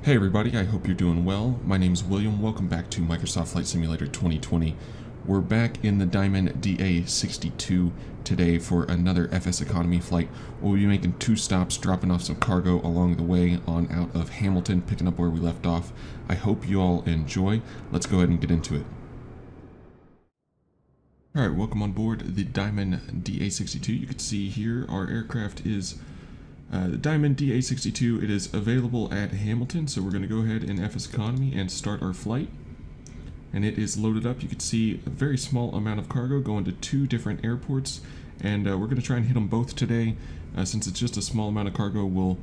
Hey everybody, I hope you're doing well. My name's William. Welcome back to Microsoft Flight Simulator 2020. We're back in the Diamond DA62 today for another FSEconomy flight. We'll be making 2 stops, dropping off some cargo along the way on out of Hamilton, picking up where we left off. I hope you all enjoy. Let's go ahead and get into it. Alright, welcome on board the Diamond DA62. You can see here our aircraft is the Diamond DA62. It is available at Hamilton, so we're going to go ahead in FSEconomy and start our flight. And it is loaded up. You can see a very small amount of cargo going to 2 different airports, and we're going to try and hit them both today. Since it's just a small amount of cargo, we'll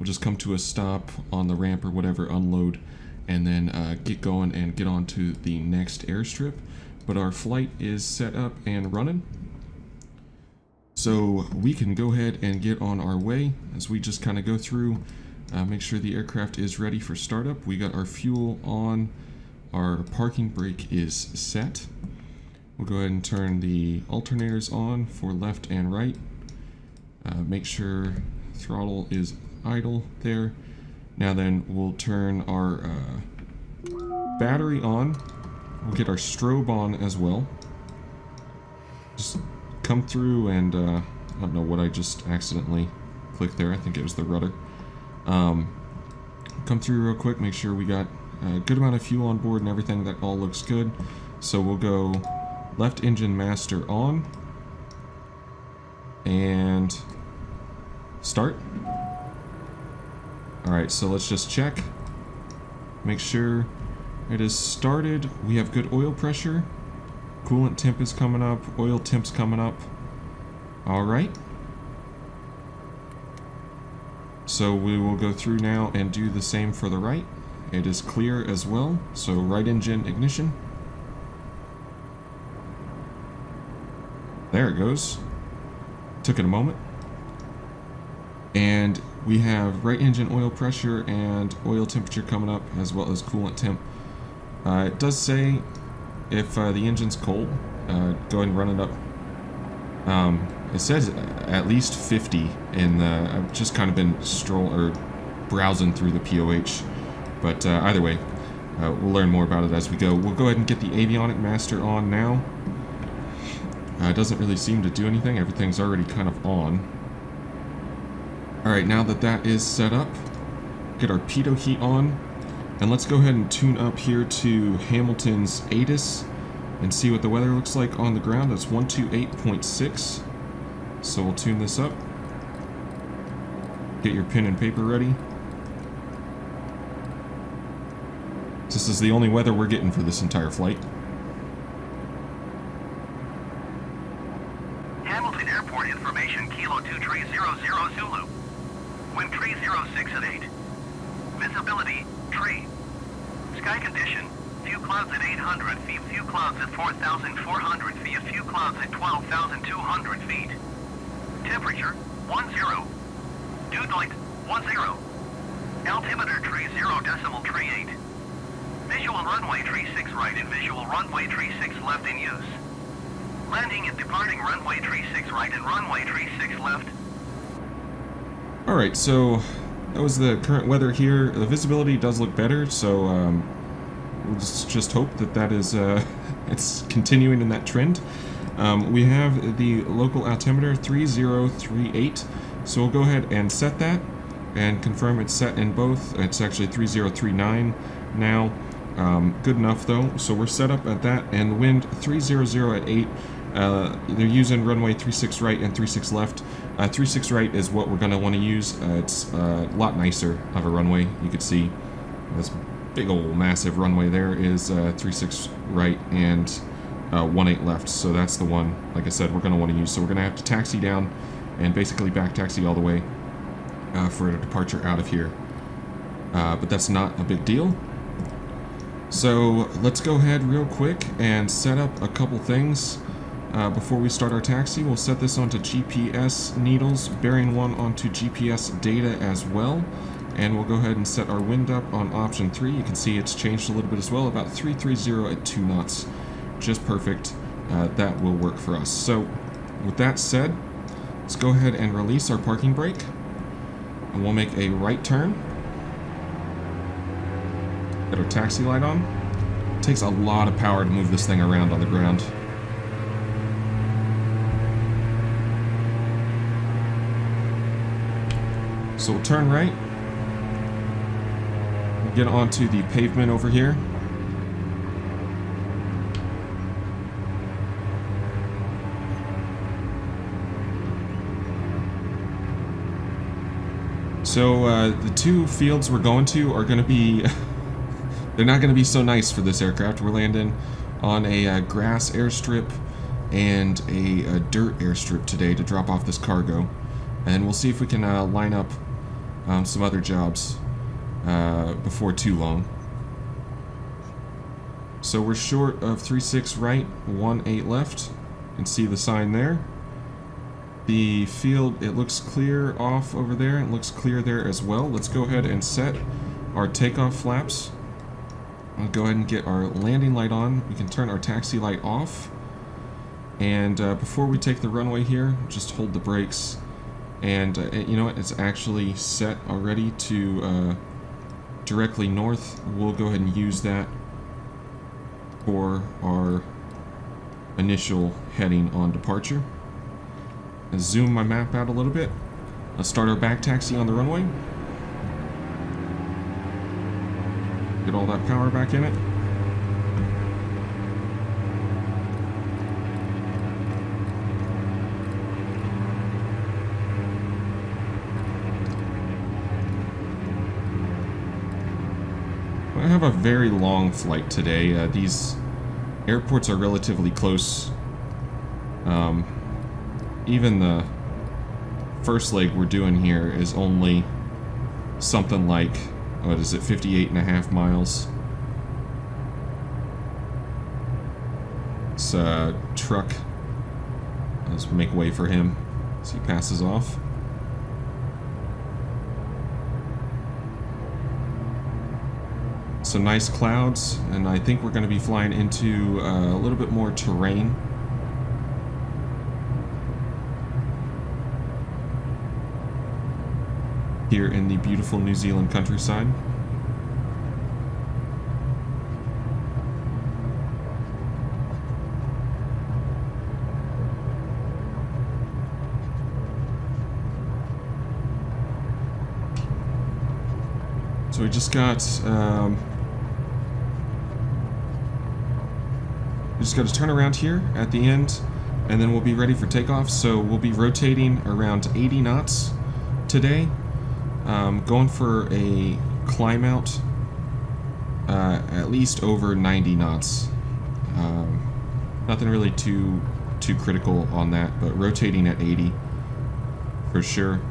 just come to a stop on the ramp or whatever, unload, and then get going and get on to the next airstrip. But our flight is set up and running, so we can go ahead and get on our way as we just kind of go through, make sure the aircraft is ready for startup. We got our fuel on, our parking brake is set. We'll go ahead and turn the alternators on for left and right. Make sure throttle is idle there. Now then, we'll turn our battery on. We'll get our strobe on as well. Just come through and, I don't know what I just accidentally clicked there. I think it was the rudder. Come through real quick, make sure we got a good amount of fuel on board and everything. That all looks good. So we'll go left engine master on. And start. Alright, so let's just check. Make sure it is started. We have good oil pressure. Coolant temp is coming up. Oil temp's coming up. Alright. So we will go through now and do the same for the right. It is clear as well. So right engine ignition. There it goes. Took it a moment. And we have right engine oil pressure and oil temperature coming up, as well as coolant temp. It does say if the engine's cold, go ahead and run it up. It says at least 50 in the. I've just kind of been browsing through the POH, but either way, we'll learn more about it as we go. We'll go ahead and get the avionic master on now. It doesn't really seem to do anything. Everything's already kind of on. Alright, now that that is set up, get our pitot heat on, and let's go ahead and tune up here to Hamilton's ATIS and see what the weather looks like on the ground. It's 128.6, so we'll tune this up. Get your pen and paper ready. This is the only weather we're getting for this entire flight. Hamilton Airport information, Kilo 2300 Zulu. Wind tree 06 at 8. Visibility, tree. Sky condition, few clouds at 800 feet, few clouds at 4,400 feet, few clouds at 12,200 feet. Temperature, 10. Dew point, 10. Altimeter tree 0 decimal tree 8. Visual runway tree 6 right and visual runway tree 6 left in use. Landing and departing runway tree 6 right and runway tree 6 left. Alright, so that was the current weather here. The visibility does look better, so we'll just hope that that is it's continuing in that trend. We have the local altimeter 3038, so we'll go ahead and set that and confirm it's set in both. It's actually 3039 now. Good enough though, so we're set up at that, and the wind 300 at 8. They're using runway 36 right and 36 left. 36 right is what we're going to want to use. It's a lot nicer of a runway. You can see this big old massive runway there is 36 right and 18 left. So that's the one, like I said, we're going to want to use. So we're going to have to taxi down and basically back taxi all the way for a departure out of here. But that's not a big deal. So let's go ahead real quick and set up a couple things. Before we start our taxi, we'll set this onto GPS needles, bearing 1 onto GPS data as well, and we'll go ahead and set our wind up on option 3. You can see it's changed a little bit as well, about 330 at 2 knots. Just perfect. That will work for us. So with that said, let's go ahead and release our parking brake, and we'll make a right turn. Get our taxi light on. Takes a lot of power to move this thing around on the ground. So we'll turn right. Get onto the pavement over here. So the two fields we're going to are going to be... they're not going to be so nice for this aircraft. We're landing on a grass airstrip and a dirt airstrip today to drop off this cargo. And we'll see if we can line up some other jobs before too long. So we're short of 36 right, 18 left. You can see the sign there. The field, it looks clear off over there. It looks clear there as well. Let's go ahead and set our takeoff flaps. I'll go ahead and get our landing light on. We can turn our taxi light off. And before we take the runway here, just hold the brakes. And you know what? It's actually set already to directly north. We'll go ahead and use that for our initial heading on departure. Zoom my map out a little bit. Let's start our back taxi on the runway. Get all that power back in it. I have a very long flight today. These airports are relatively close. Even the first leg we're doing here is only something like, what is it, 58.5 miles. It's a truck. Let's make way for him as he passes off. Some nice clouds, and I think we're going to be flying into a little bit more terrain. Here in the beautiful New Zealand countryside. So we just got to turn around here at the end, and then we'll be ready for takeoff. So we'll be rotating around 80 knots today. Going for a climb out at least over 90 knots. Nothing really too critical on that, but rotating at 80 for sure.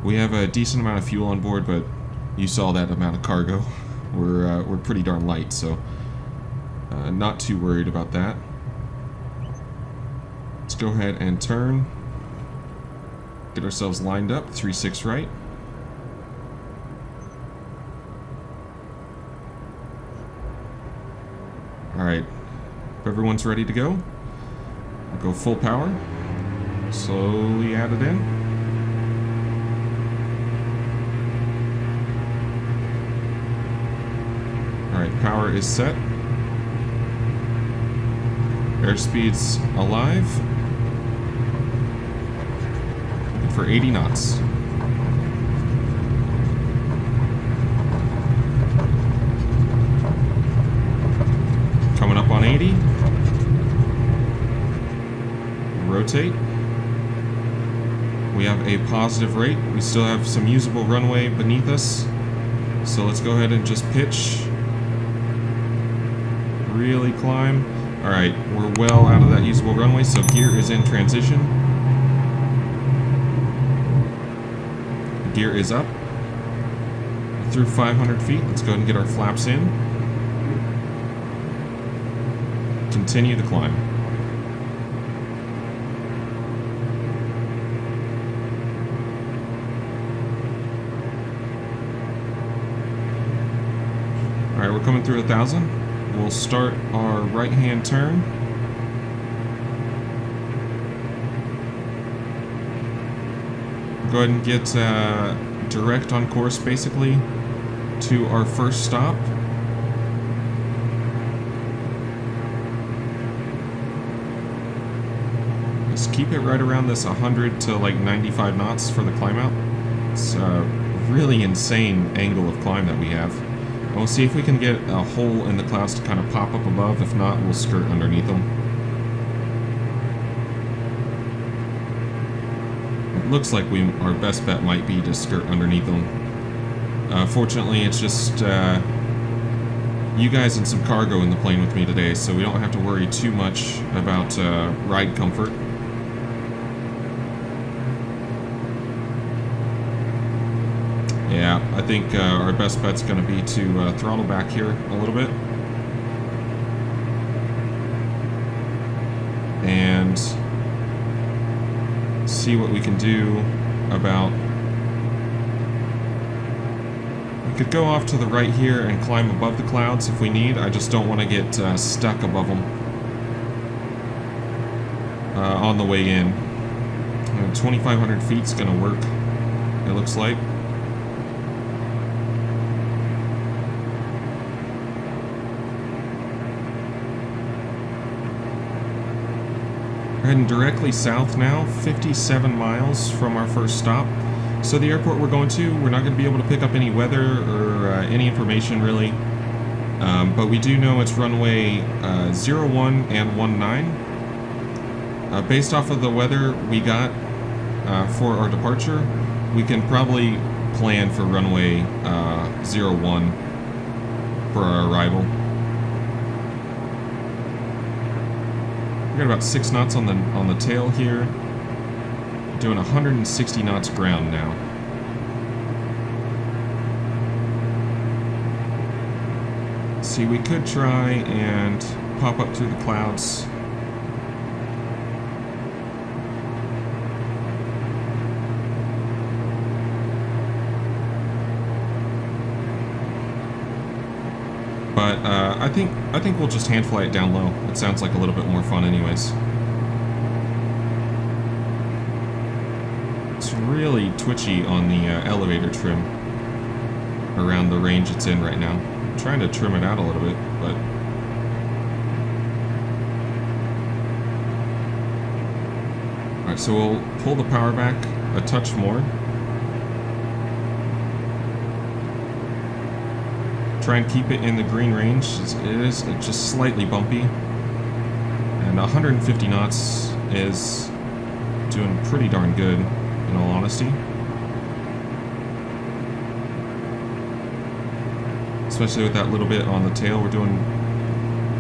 We have a decent amount of fuel on board, but you saw that amount of cargo. We're pretty darn light, so not too worried about that. Let's go ahead and turn. Get ourselves lined up. 36 right. Alright, if everyone's ready to go, we'll go full power, slowly add it in. Alright, power is set. Airspeed's alive. Looking for 80 knots. Coming up on 80. Rotate. We have a positive rate. We still have some usable runway beneath us. So let's go ahead and just pitch. Really climb. Alright, we're well out of that usable runway, so gear is in transition. Gear is up. Through 500 feet. Let's go ahead and get our flaps in. Continue to climb. Alright, we're coming through 1,000. We'll start our right-hand turn. Go ahead and get direct on course, basically, to our first stop. just keep it right around this 100 to like 95 knots for the climb out. It's a really insane angle of climb that we have. And we'll see if we can get a hole in the clouds to kind of pop up above. If not, we'll skirt underneath them. It looks like our best bet might be to skirt underneath them. Fortunately, it's just you guys and some cargo in the plane with me today, so we don't have to worry too much about ride comfort. Yeah, I think our best bet's going to be to throttle back here a little bit. And see what we can do about... We could go off to the right here and climb above the clouds if we need. I just don't want to get stuck above them on the way in. 2,500 feet's going to work, it looks like. We're heading directly south now, 57 miles from our first stop. So the airport we're going to, we're not going to be able to pick up any weather or any information really. But we do know it's runway 01 and 19. Based off of the weather we got for our departure, we can probably plan for runway 01 for our arrival. We got about 6 knots on the tail here. Doing 160 knots ground now. See, we could try and pop up through the clouds. But I think we'll just hand fly it down low. It sounds like a little bit more fun anyways. It's really twitchy on the elevator trim around the range it's in right now. I'm trying to trim it out a little bit, but... Alright, so we'll pull the power back a touch more. Try and keep it in the green range. It is just slightly bumpy. And 150 knots is doing pretty darn good, in all honesty. Especially with that little bit on the tail. We're doing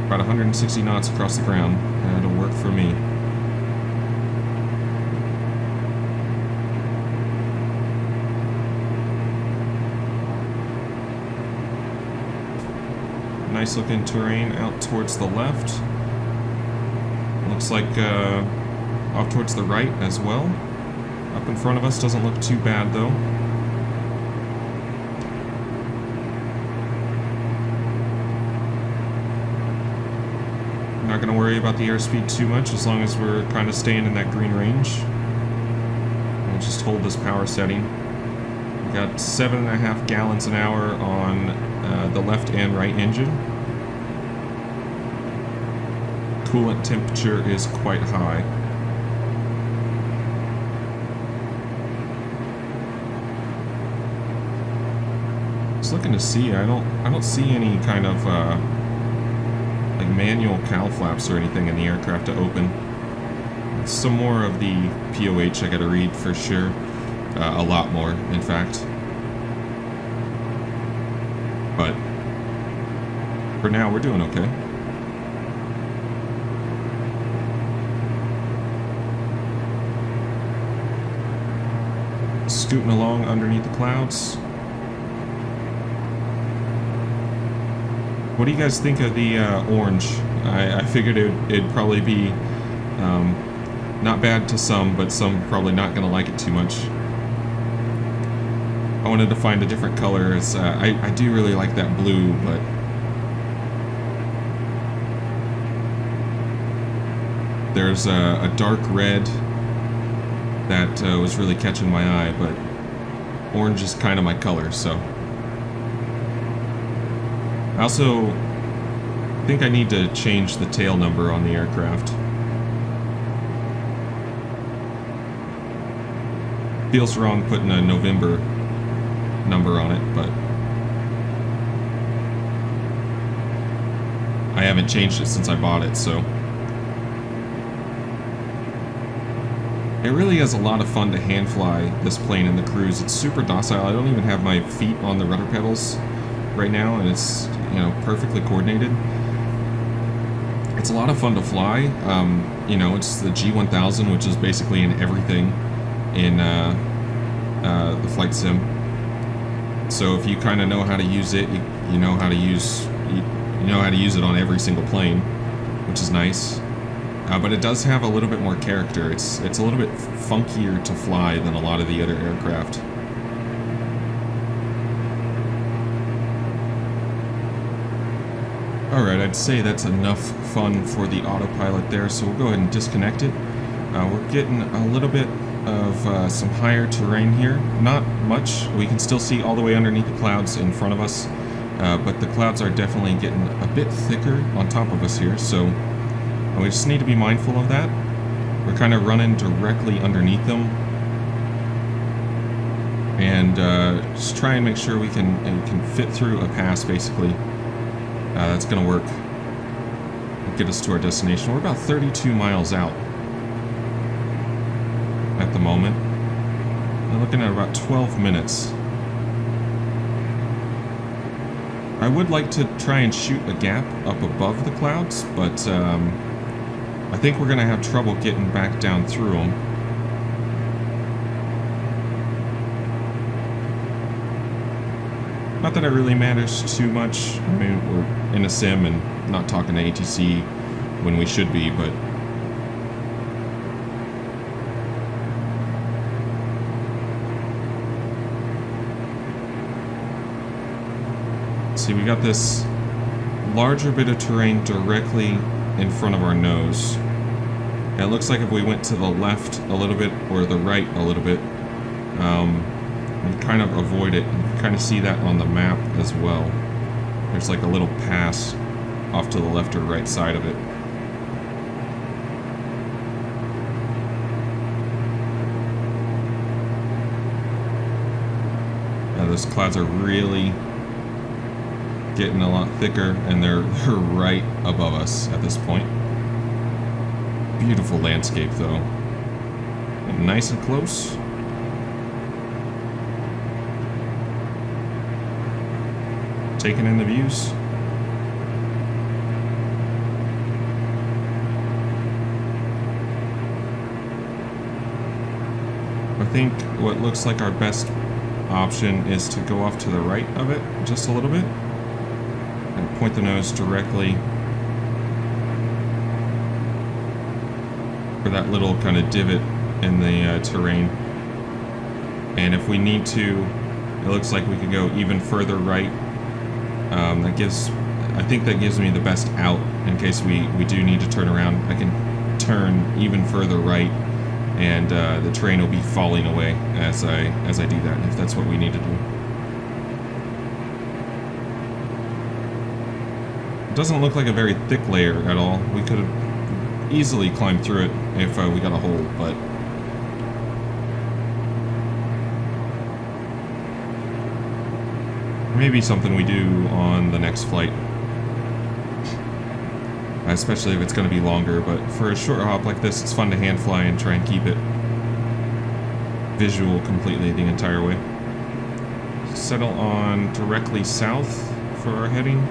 about 160 knots across the ground. And it'll work for me. Nice looking terrain out towards the left. Looks like off towards the right as well. Up in front of us doesn't look too bad though. Not going to worry about the airspeed too much as long as we're kind of staying in that green range. We'll just hold this power setting. We got 7.5 gallons an hour on the left and right engine. Coolant temperature is quite high. Just looking to see, I don't see any kind of like manual cowl flaps or anything in the aircraft to open. Some more of the POH I gotta read for sure. A lot more, in fact. But for now, we're doing okay. Scooting along underneath the clouds. What do you guys think of the orange? I figured it'd probably be not bad to some, but some probably not going to like it too much. I wanted to find a different color. As I do really like that blue, but there's a dark red that was really catching my eye, but orange is kind of my color, so. I also think I need to change the tail number on the aircraft. feels wrong putting a November number on it, but I haven't changed it since I bought it, so it really is a lot of fun to hand fly this plane in the cruise. It's super docile. I don't even have my feet on the rudder pedals right now, and it's, you know, perfectly coordinated. It's a lot of fun to fly. You know, it's the G1000, which is basically in everything in the flight sim. So if you kind of know how to use it, you know how to use it on every single plane, which is nice. But it does have a little bit more character. It's a little bit funkier to fly than a lot of the other aircraft. Alright, I'd say that's enough fun for the autopilot there, so we'll go ahead and disconnect it. We're getting a little bit of some higher terrain here. Not much. We can still see all the way underneath the clouds in front of us, but the clouds are definitely getting a bit thicker on top of us here, so we just need to be mindful of that. We're kind of running directly underneath them, and just try and make sure we can fit through a pass, basically. That's going to work. Get us to our destination. We're about 32 miles out at the moment. We're looking at about 12 minutes. I would like to try and shoot a gap up above the clouds, but I think we're going to have trouble getting back down through them. Not that it really matters too much. I mean, we're in a sim and not talking to ATC when we should be, but see, we got this larger bit of terrain directly in front of our nose. And it looks like if we went to the left a little bit or the right a little bit, we kind of avoid it. You can kind of see that on the map as well. There's like a little pass off to the left or right side of it. Now those clouds are really getting a lot thicker, and they're right above us at this point. Beautiful landscape though. And nice and close. Taking in the views. I think what looks like our best option is to go off to the right of it just a little bit and point the nose directly for that little kind of divot in the terrain. And if we need to, it looks like we could go even further right. I think that gives me the best out in case we do need to turn around. I can turn even further right, and the terrain will be falling away as I do that, if that's what we need to do. It doesn't look like a very thick layer at all. We could have easily climbed through it if we got a hold, but maybe something we do on the next flight. Especially if it's going to be longer, but for a short hop like this, it's fun to hand fly and try and keep it visual completely the entire way. Settle on directly south for our heading.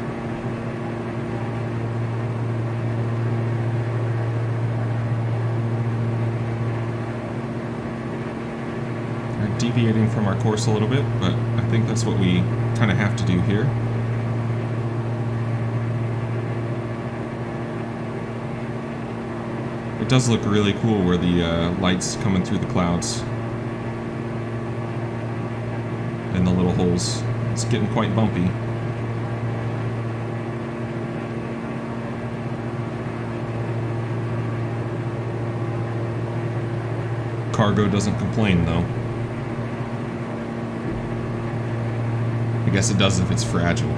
We're deviating from our course a little bit, but I think that's what we kind of have to do here. It does look really cool where the light's coming through the clouds and the little holes. It's getting quite bumpy. Cargo doesn't complain though. I guess it does if it's fragile.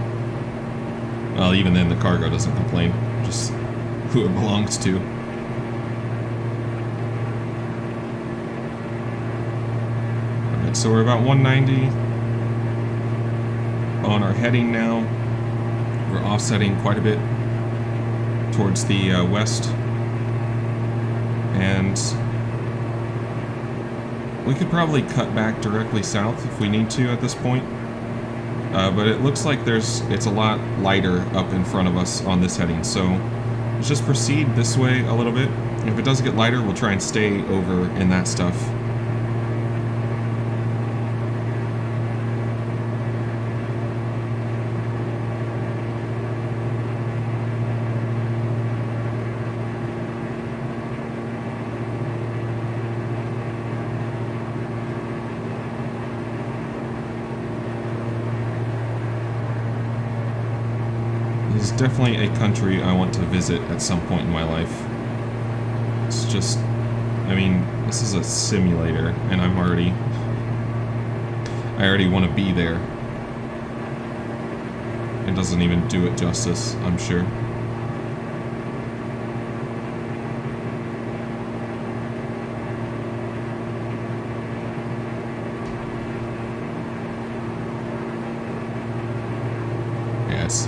Well, even then the cargo doesn't complain, just who it belongs to. Alright, so we're about 190 on our heading now. We're offsetting quite a bit towards the west. And we could probably cut back directly south if we need to at this point. But it looks like it's a lot lighter up in front of us on this heading, so let's just proceed this way a little bit. If it does get lighter, we'll try and stay over in that stuff. This is definitely a country I want to visit at some point in my life. It's just, I mean, this is a simulator, and I already want to be there. It doesn't even do it justice, I'm sure.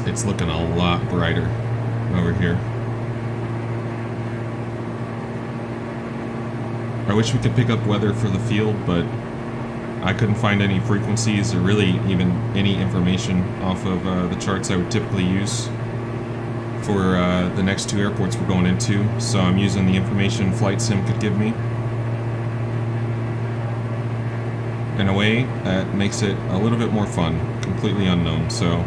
It's looking a lot brighter over here. I wish we could pick up weather for the field, but I couldn't find any frequencies or really even any information off of the charts I would typically use for the next two airports we're going into, so I'm using the information Flight Sim could give me. In a way, that makes it a little bit more fun, completely unknown, so...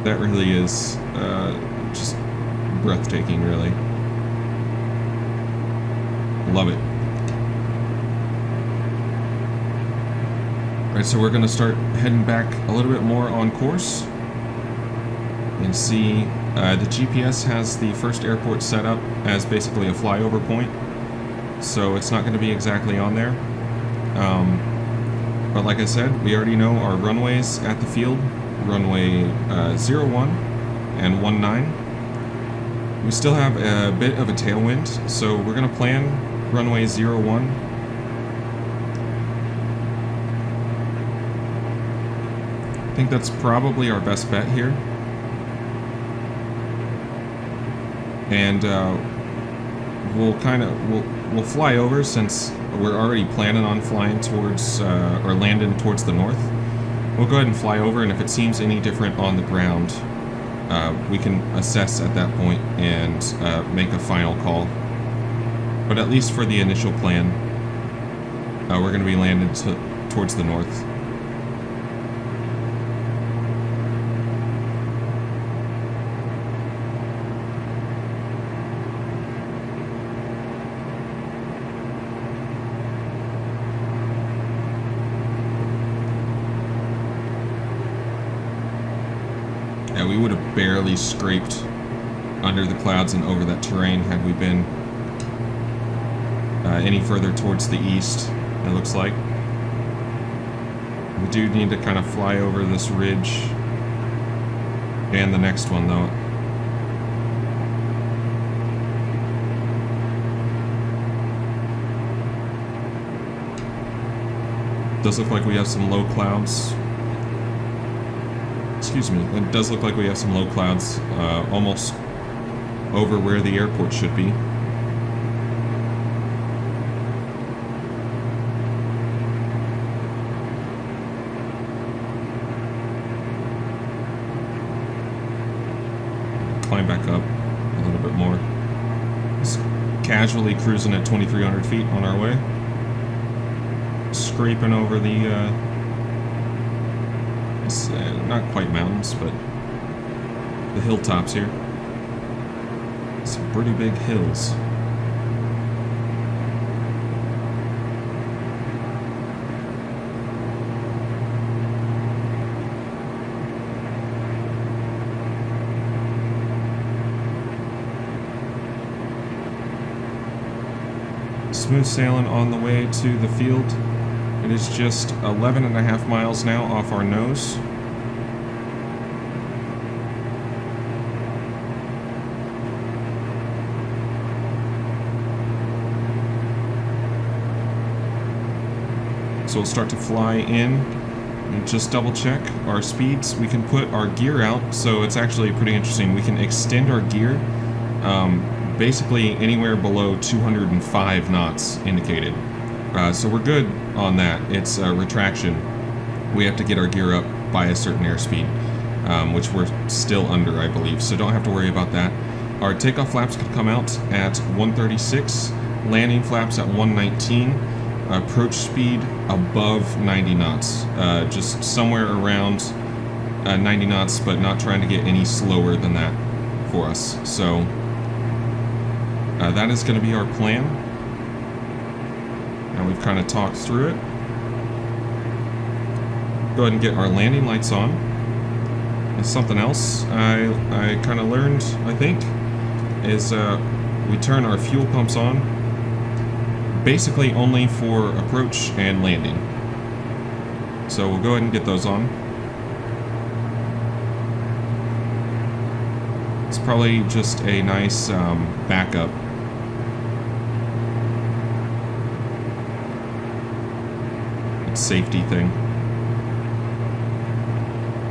That really is just breathtaking, really. Love it. Alright, so we're going to start heading back a little bit more on course. And see, the GPS has the first airport set up as basically a flyover point. So it's not going to be exactly on there. But like I said, we already know our runways at the field. Runway 01 and 19. We still have a bit of a tailwind, so we're going to plan runway 01. I think that's probably our best bet here. And we'll fly over, since we're already planning on flying towards or landing towards the north. We'll go ahead and fly over, and if it seems any different on the ground, we can assess at that point and make a final call. But at least for the initial plan, we're going to be landed towards the north. Yeah, we would have barely scraped under the clouds and over that terrain had we been any further towards the east, it looks like. We do need to kind of fly over this ridge and the next one, though. Does look like we have some low clouds. Excuse me, it does look like we have some low clouds almost over where the airport should be. Climb back up a little bit more. Just casually cruising at 2,300 feet on our way. Scraping over the not quite mountains, but the hilltops here. Some pretty big hills. Smooth sailing on the way to the field. It is just 11.5 miles now off our nose. So we'll start to fly in and just double check our speeds. We can put our gear out, so it's actually pretty interesting. We can extend our gear basically anywhere below 205 knots indicated. So we're good on that. It's retraction. We have to get our gear up by a certain airspeed, which we're still under, I believe, so don't have to worry about that. Our takeoff flaps can come out at 136, landing flaps at 119, approach speed above 90 knots, just somewhere around 90 knots, but not trying to get any slower than that for us. So that is going to be our plan. Now we've kind of talked through it. Go ahead and get our landing lights on. And something else I kind of learned, I think, is we turn our fuel pumps on basically only for approach and landing. So we'll go ahead and get those on. It's probably just a nice backup. Safety thing.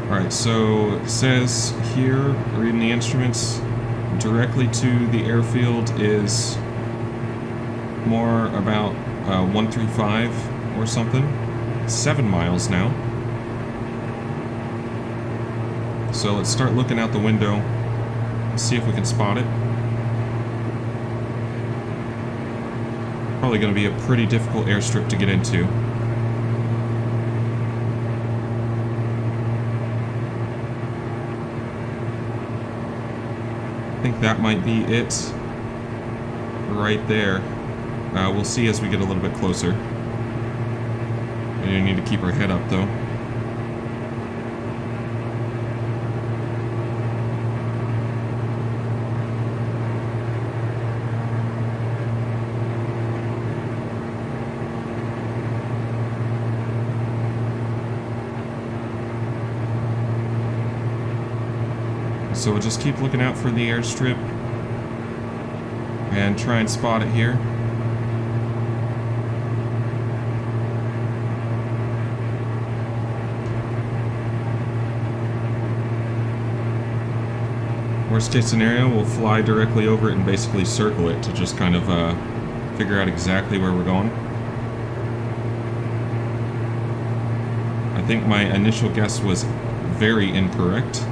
Alright, so it says here, reading the instruments, directly to the airfield is more about 135 or something. 7 miles now. So let's start looking out the window, see if we can spot it. Probably going to be a pretty difficult airstrip to get into. I think that might be it right there. We'll see as we get a little bit closer. We need to keep our head up though. So we'll just keep looking out for the airstrip and try and spot it here. Worst case scenario, we'll fly directly over it and basically circle it to just kind of figure out exactly where we're going. I think my initial guess was very incorrect.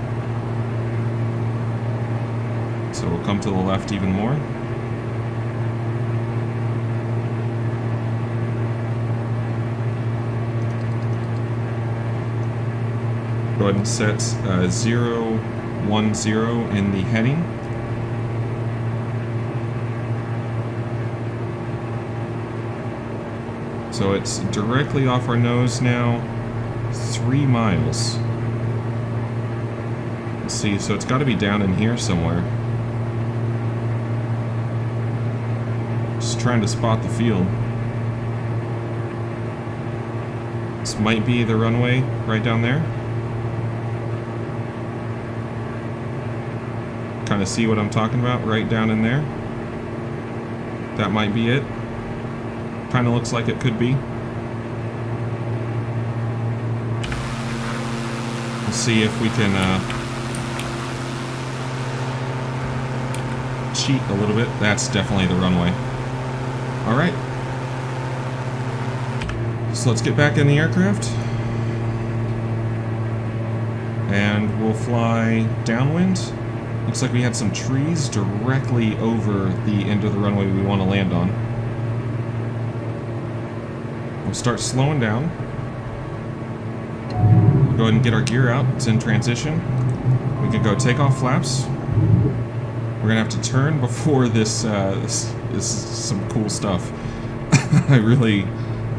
So we'll come to the left even more. Go ahead and set 010 in the heading. So it's directly off our nose now, 3 miles. Let's see, so it's got to be down in here somewhere. Just trying to spot the field. This might be the runway right down there. Kind of see what I'm talking about right down in there. That might be it. Kind of looks like it could be. We'll see if we can cheat a little bit. That's definitely the runway. Alright. So let's get back in the aircraft. And we'll fly downwind. Looks like we had some trees directly over the end of the runway we want to land on. We'll start slowing down. We'll go ahead and get our gear out. It's in transition. We can go take off flaps. We're gonna have to turn before this. This is some cool stuff.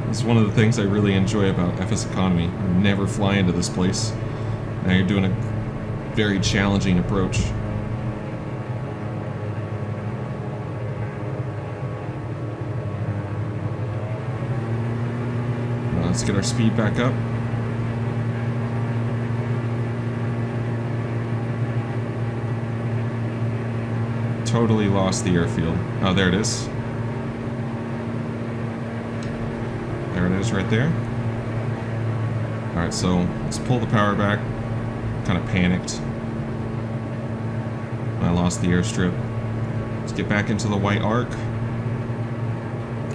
It's one of the things I really enjoy about FSEconomy. I never fly into this place. Now you're doing a very challenging approach. Let's get our speed back up. Totally lost the airfield. Oh, there it is. There it is right there. Alright, so let's pull the power back. Kind of panicked. I lost the airstrip. Let's get back into the white arc.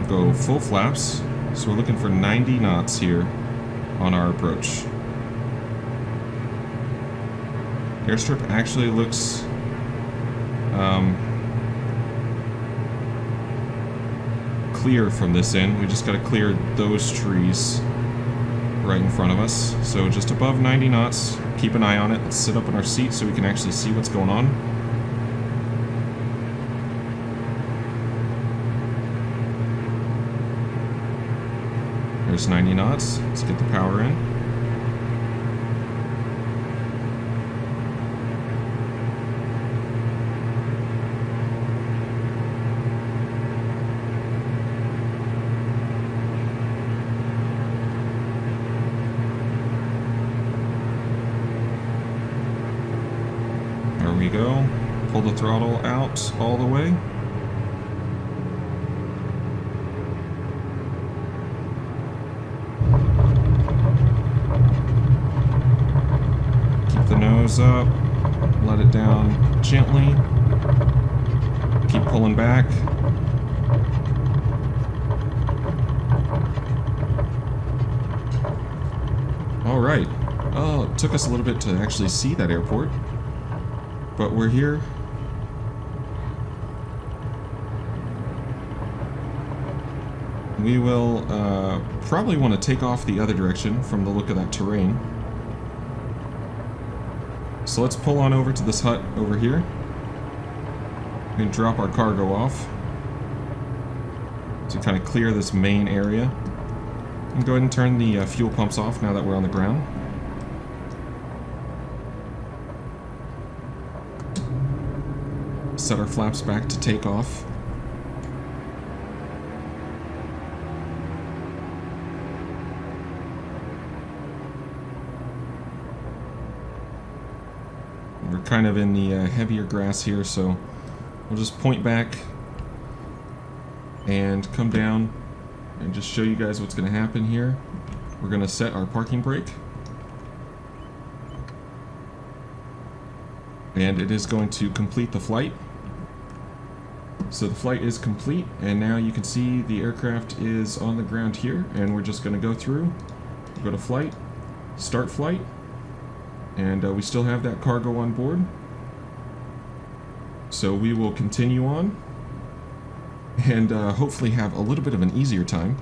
Go full flaps. So we're looking for 90 knots here on our approach. Airstrip actually looks clear from this end. We just got to clear those trees right in front of us. So just above 90 knots. Keep an eye on it. Let's sit up in our seat so we can actually see what's going on. There's 90 knots. Let's get the power in. There we go. Pull the throttle out all the way. Up, let it down gently, keep pulling back. All right. Oh, it took us a little bit to actually see that airport, but we're here. We will probably want to take off the other direction from the look of that terrain. So let's pull on over to this hut over here and drop our cargo off to kind of clear this main area. And go ahead and turn the fuel pumps off now that we're on the ground. Set our flaps back to take off. We're kind of in the heavier grass here, so we'll just point back and come down and just show you guys what's going to happen here. We're going to set our parking brake, and it is going to complete the flight. So the flight is complete, and now you can see the aircraft is on the ground here, and we're just going to go through, go to flight, start flight. And we still have that cargo on board. So we will continue on and hopefully have a little bit of an easier time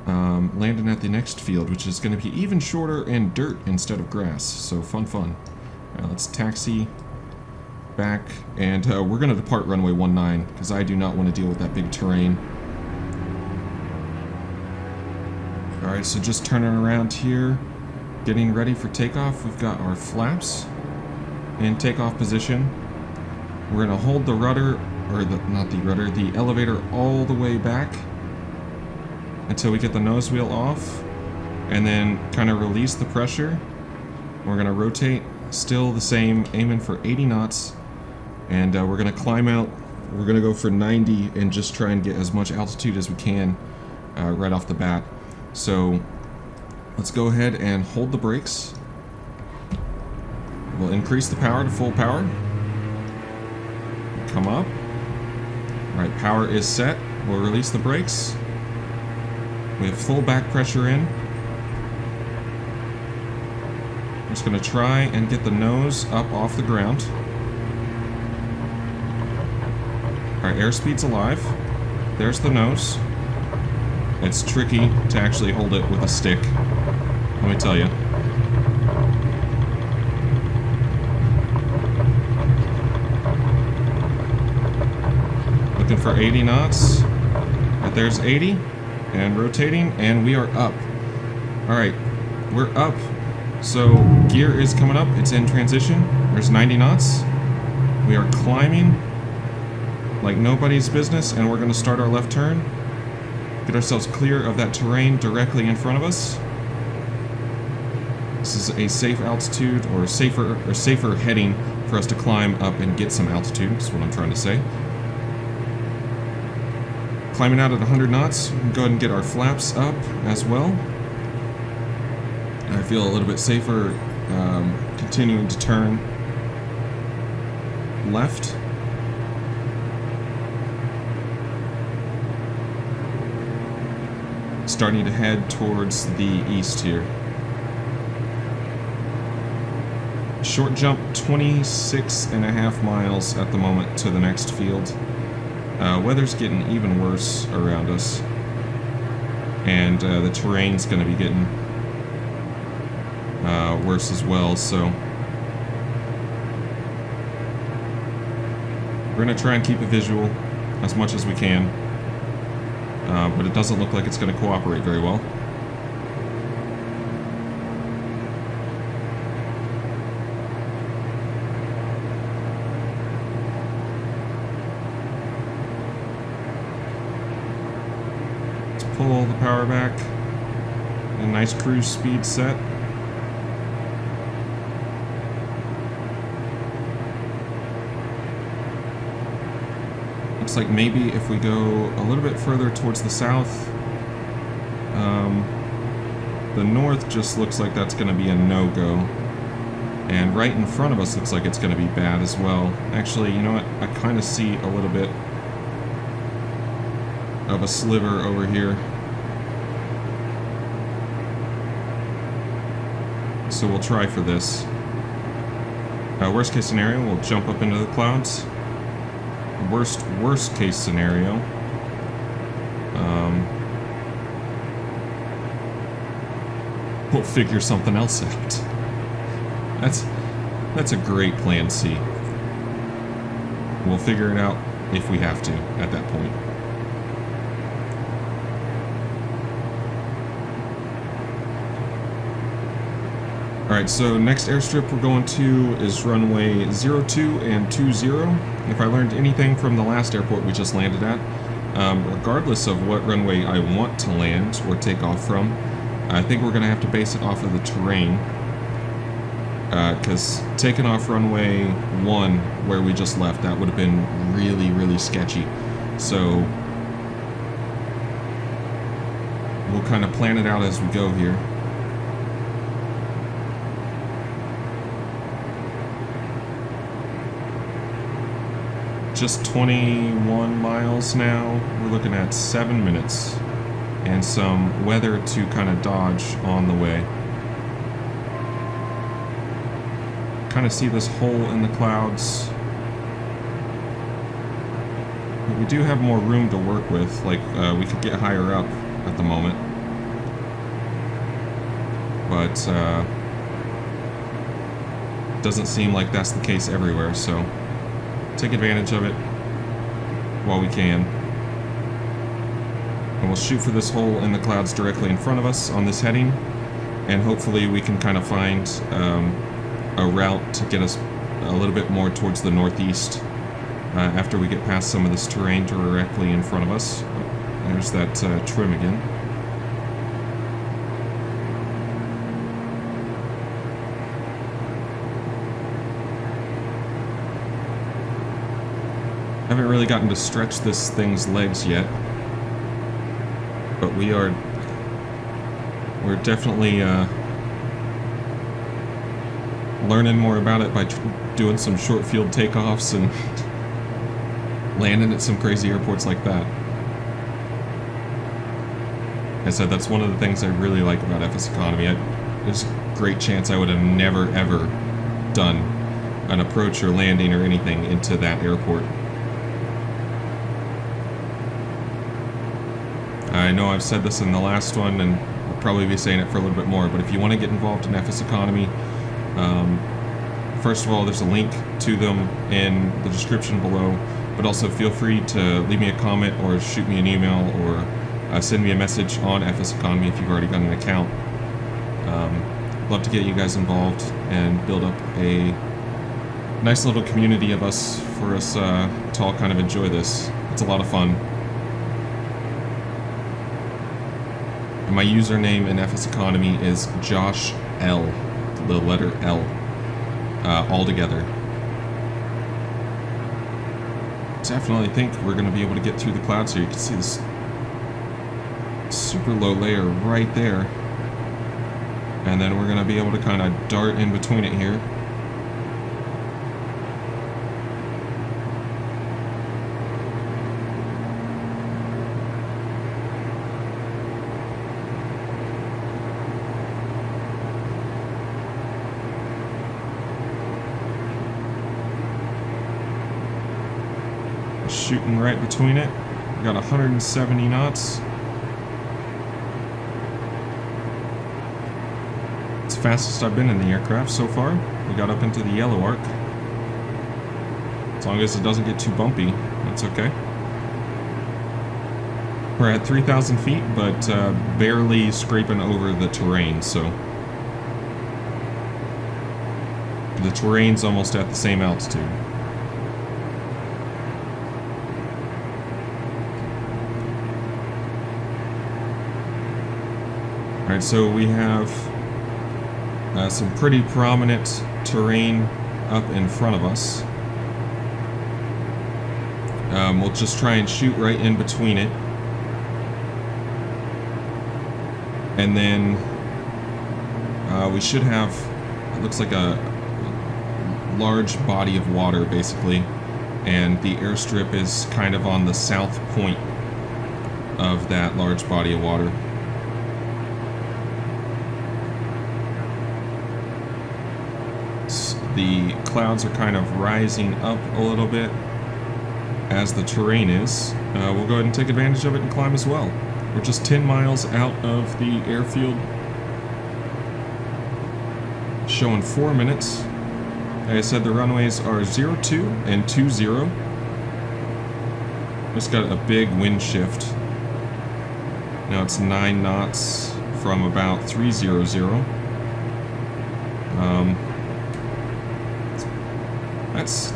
landing at the next field, which is going to be even shorter and dirt instead of grass. So fun. Let's taxi back, and we're going to depart runway 19 because I do not want to deal with that big terrain. Alright, so just turning around here. Getting ready for takeoff. We've got our flaps in takeoff position. We're going to hold the rudder, or the elevator all the way back until we get the nose wheel off, and then kind of release the pressure. We're going to rotate, still the same, aiming for 80 knots, and we're going to climb out. We're going to go for 90 and just try and get as much altitude as we can right off the bat. So let's go ahead and hold the brakes. We'll increase the power to full power. Come up. Alright, power is set. We'll release the brakes. We have full back pressure in. We're just going to try and get the nose up off the ground. Alright, airspeed's alive. There's the nose. It's tricky to actually hold it with a stick, let me tell you. Looking for 80 knots. Right, there's 80. And rotating, and we are up. Alright, we're up. So gear is coming up. It's in transition. There's 90 knots. We are climbing like nobody's business, and we're going to start our left turn. Get ourselves clear of that terrain directly in front of us. This is a safe altitude, or safer heading for us to climb up and get some altitude, is what I'm trying to say. Climbing out at 100 knots, we can go ahead and get our flaps up as well. I feel a little bit safer continuing to turn left. Starting to head towards the east here. Short jump, 26.5 miles at the moment to the next field. Weather's getting even worse around us, and the terrain's going to be getting worse as well, so we're going to try and keep a visual as much as we can, but it doesn't look like it's going to cooperate very well. Pull the power back. A nice cruise speed set. Looks like maybe if we go a little bit further towards the south, the north just looks like that's going to be a no-go. And right in front of us looks like it's going to be bad as well. Actually, you know what? I kind of see a little bit of a sliver over here. So we'll try for this. Worst case scenario, we'll jump up into the clouds. Worst case scenario, we'll figure something else out. That's a great plan C. We'll figure it out if we have to at that point. Alright, so next airstrip we're going to is runway 02 and 20. If I learned anything from the last airport we just landed at, regardless of what runway I want to land or take off from, I think we're going to have to base it off of the terrain. Because taking off runway 1, where we just left, that would have been really, really sketchy. So we'll kind of plan it out as we go here. Just 21 miles now. We're looking at 7 minutes and some weather to kind of dodge on the way. Kind of see this hole in the clouds. But we do have more room to work with, like we could get higher up at the moment. But doesn't seem like that's the case everywhere, so take advantage of it while we can. And we'll shoot for this hole in the clouds directly in front of us on this heading, and hopefully we can kind of find a route to get us a little bit more towards the northeast after we get past some of this terrain directly in front of us. There's that trim again. Haven't really gotten to stretch this thing's legs yet, but we're definitely learning more about it by doing some short field takeoffs and landing at some crazy airports like that. Like I said, that's one of the things I really like about FSEconomy. There's a great chance I would have never ever done an approach or landing or anything into that airport. I know I've said this in the last one, and I'll probably be saying it for a little bit more, but if you want to get involved in FSEconomy, first of all, there's a link to them in the description below, but also feel free to leave me a comment or shoot me an email or send me a message on FSEconomy if you've already got an account. Love to get you guys involved and build up a nice little community of us for us to all kind of enjoy this. It's a lot of fun. My username in FSEconomy is Josh L, the letter L, all together. Definitely think we're going to be able to get through the clouds here. You can see this super low layer right there. And then we're going to be able to kind of dart in between it here. Shooting right between it. We got 170 knots. It's the fastest I've been in the aircraft so far. We got up into the yellow arc. As long as it doesn't get too bumpy, that's okay. We're at 3,000 feet, but barely scraping over the terrain, so the terrain's almost at the same altitude. Alright, so we have some pretty prominent terrain up in front of us. We'll just try and shoot right in between it. And then we should have, it looks like a large body of water basically. And the airstrip is kind of on the south point of that large body of water. The clouds are kind of rising up a little bit as the terrain is. We'll go ahead and take advantage of it and climb as well. We're just 10 miles out of the airfield. Showing 4 minutes. Like I said, the runways are 02 and 20. Just got a big wind shift. Now it's 9 knots from about 300.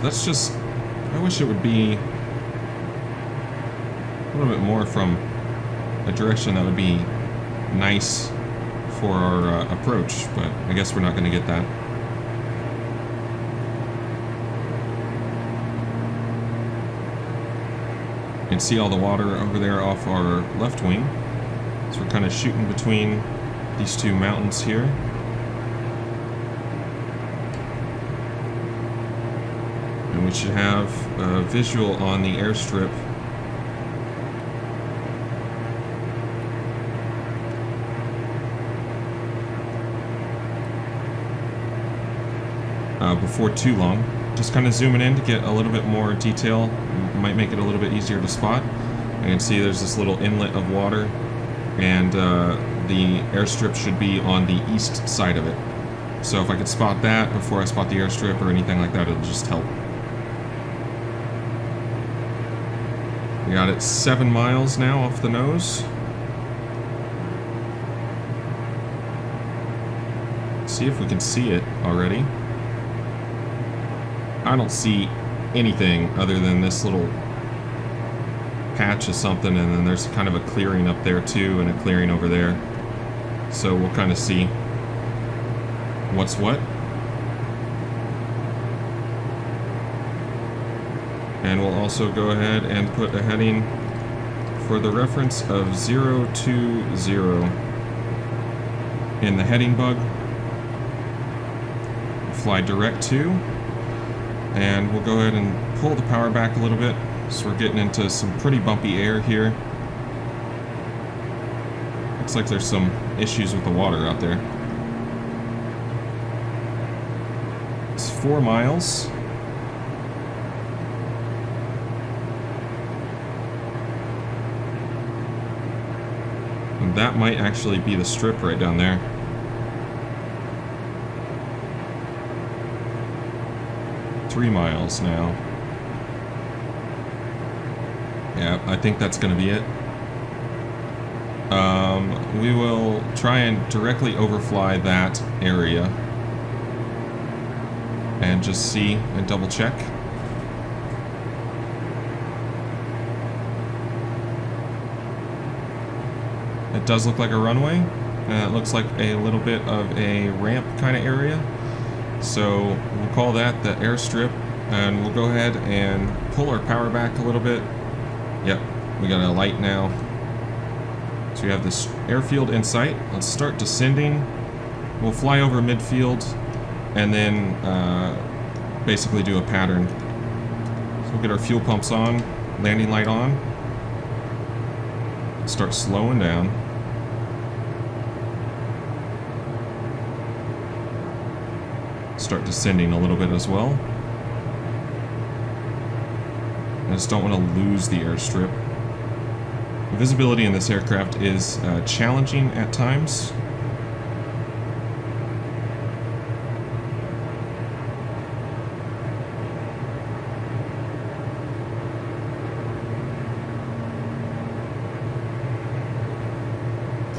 That's just, I wish it would be a little bit more from a direction that would be nice for our approach, but I guess we're not going to get that. You can see all the water over there off our left wing, so we're kind of shooting between these two mountains here. We should have a visual on the airstrip before too long. Just kind of zooming in to get a little bit more detail. Might make it a little bit easier to spot. You can see there's this little inlet of water, and the airstrip should be on the east side of it. So if I could spot that before I spot the airstrip or anything like that, it'll just help. We got it 7 miles now off the nose. See if we can see it already. I don't see anything other than this little patch of something, and then there's kind of a clearing up there too, and a clearing over there. So we'll kind of see what's what. And we'll also go ahead and put a heading for the reference of 020 in the heading bug. Fly direct to, and we'll go ahead and pull the power back a little bit, so we're getting into some pretty bumpy air here. Looks like there's some issues with the water out there. It's 4 miles. And that might actually be the strip right down there. Three miles now. Yeah, I think that's going to be it. We will try and directly overfly that area and just see and double check. It does look like a runway. It looks like a little bit of a ramp kind of area. So we'll call that the airstrip, and we'll go ahead and pull our power back a little bit. Yep, we got a light now. So we have this airfield in sight. Let's start descending. We'll fly over midfield and then basically do a pattern. So we'll get our fuel pumps on, landing light on. Start slowing down. Start descending a little bit as well. I just don't want to lose the airstrip. The visibility in this aircraft is challenging at times.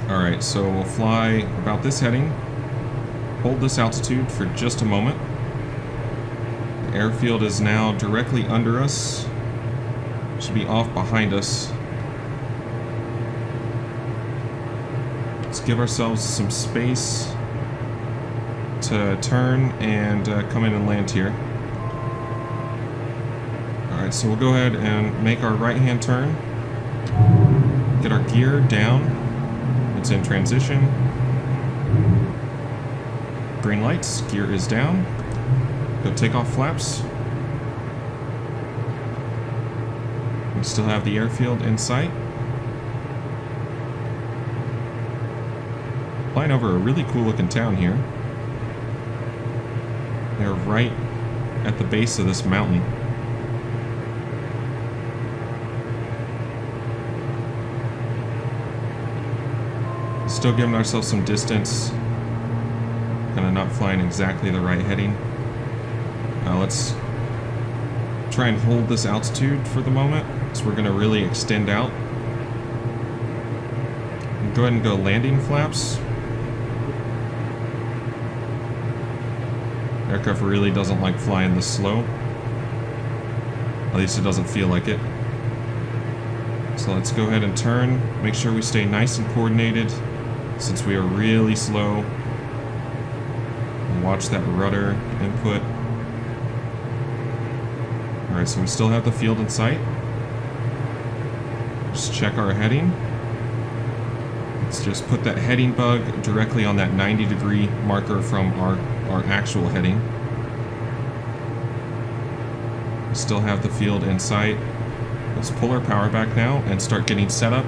Alright, so we'll fly about this heading, hold this altitude for just a moment. The airfield is now directly under us, should be off behind us. Let's give ourselves some space to turn and come in and land here. Alright, so we'll go ahead and make our right-hand turn, get our gear down. It's in transition. Green lights, gear is down. Go take off flaps. We still have the airfield in sight. Flying over a really cool looking town here. They're right at the base of this mountain. Still giving ourselves some distance. Kind of not flying exactly the right heading. Let's try and hold this altitude for the moment. So we're going to really extend out. Go ahead and go landing flaps. Aircraft really doesn't like flying this slow. At least it doesn't feel like it. So let's go ahead and turn. Make sure we stay nice and coordinated, since we are really slow. Watch that rudder input. Alright, so we still have the field in sight. Just check our heading. Let's just put that heading bug directly on that 90-degree marker from our actual heading. We still have the field in sight. Let's pull our power back now and start getting set up.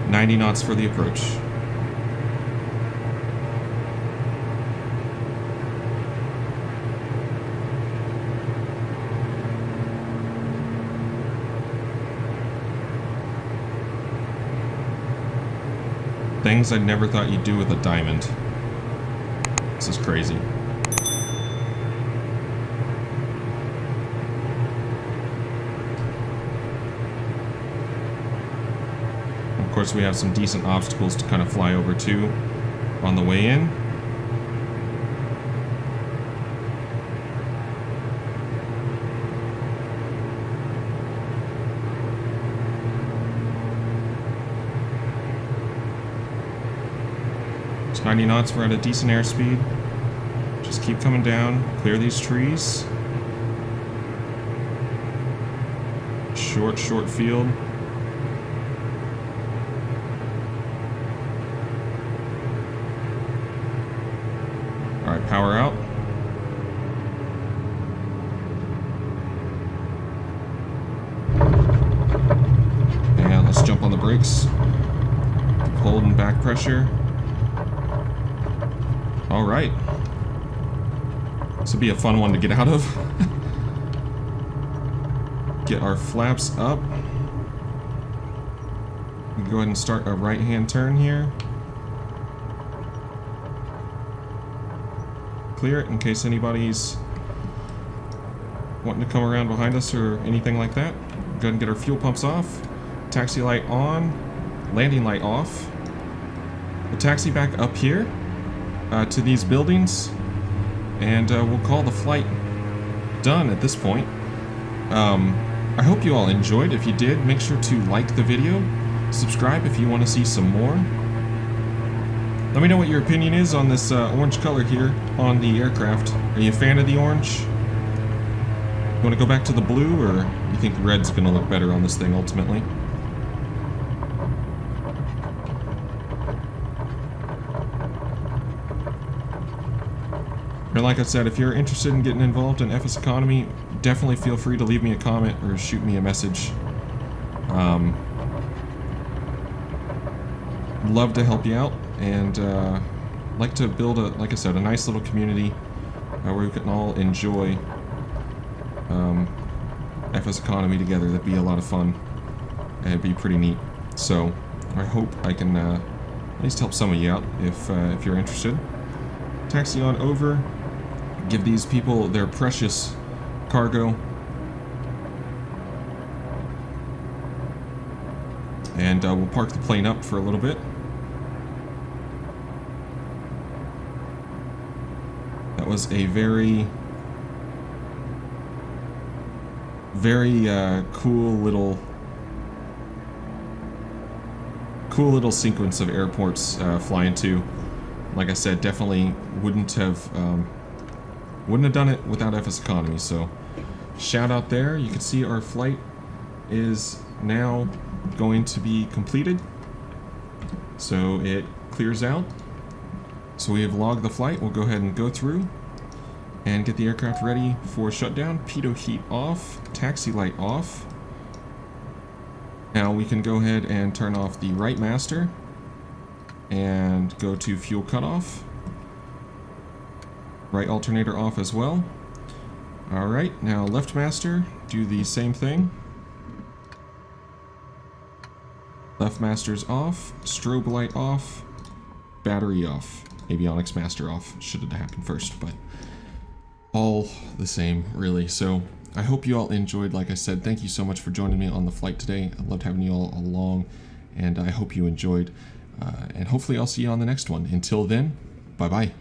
90 knots for the approach. Things I never thought you'd do with a diamond. This is crazy. Of course, we have some decent obstacles to kind of fly over to on the way in. It's 90 knots, we're at a decent airspeed. Just keep coming down, clear these trees. Short field. Alright, power out. And let's jump on the brakes. Holding back pressure. Alright. This will be a fun one to get out of. Get our flaps up. We can go ahead and start a right-hand turn here. Clear it in case anybody's wanting to come around behind us or anything like that. Go ahead and get our fuel pumps off. Taxi light on. Landing light off. We'll taxi back up here to these buildings, and we'll call the flight done at this point. I hope you all enjoyed. If you did, make sure to like the video, subscribe if you want to see some more, Let me know what your opinion is on this orange color here on the aircraft. Are you a fan of the orange? You want to go back to the blue, or you think red's going to look better on this thing ultimately? And like I said, if you're interested in getting involved in FSEconomy, definitely feel free to leave me a comment or shoot me a message. Love to help you out, and like to build like I said, a nice little community where we can all enjoy FSEconomy together. That'd be a lot of fun, and it'd be pretty neat. So I hope I can at least help some of you out if you're interested. Taxi on over, give these people their precious cargo, and we'll park the plane up for a little bit. That was a very cool little sequence of airports flying to. Like I said, definitely wouldn't have done it without FSEconomy. So shout out there. You can see our flight is now going to be completed. So it clears out. So we have logged the flight. We'll go ahead and go through and get the aircraft ready for shutdown. Pitot heat off, taxi light off. Now we can go ahead and turn off the right master and go to fuel cutoff. Right alternator off as well. Alright, now left master, do the same thing. Left master's off, strobe light off, battery off, avionics master off. Should have happened first, but all the same, really. So I hope you all enjoyed. Like I said, thank you so much for joining me on the flight today. I loved having you all along, and I hope you enjoyed. And hopefully I'll see you on the next one. Until then, bye-bye.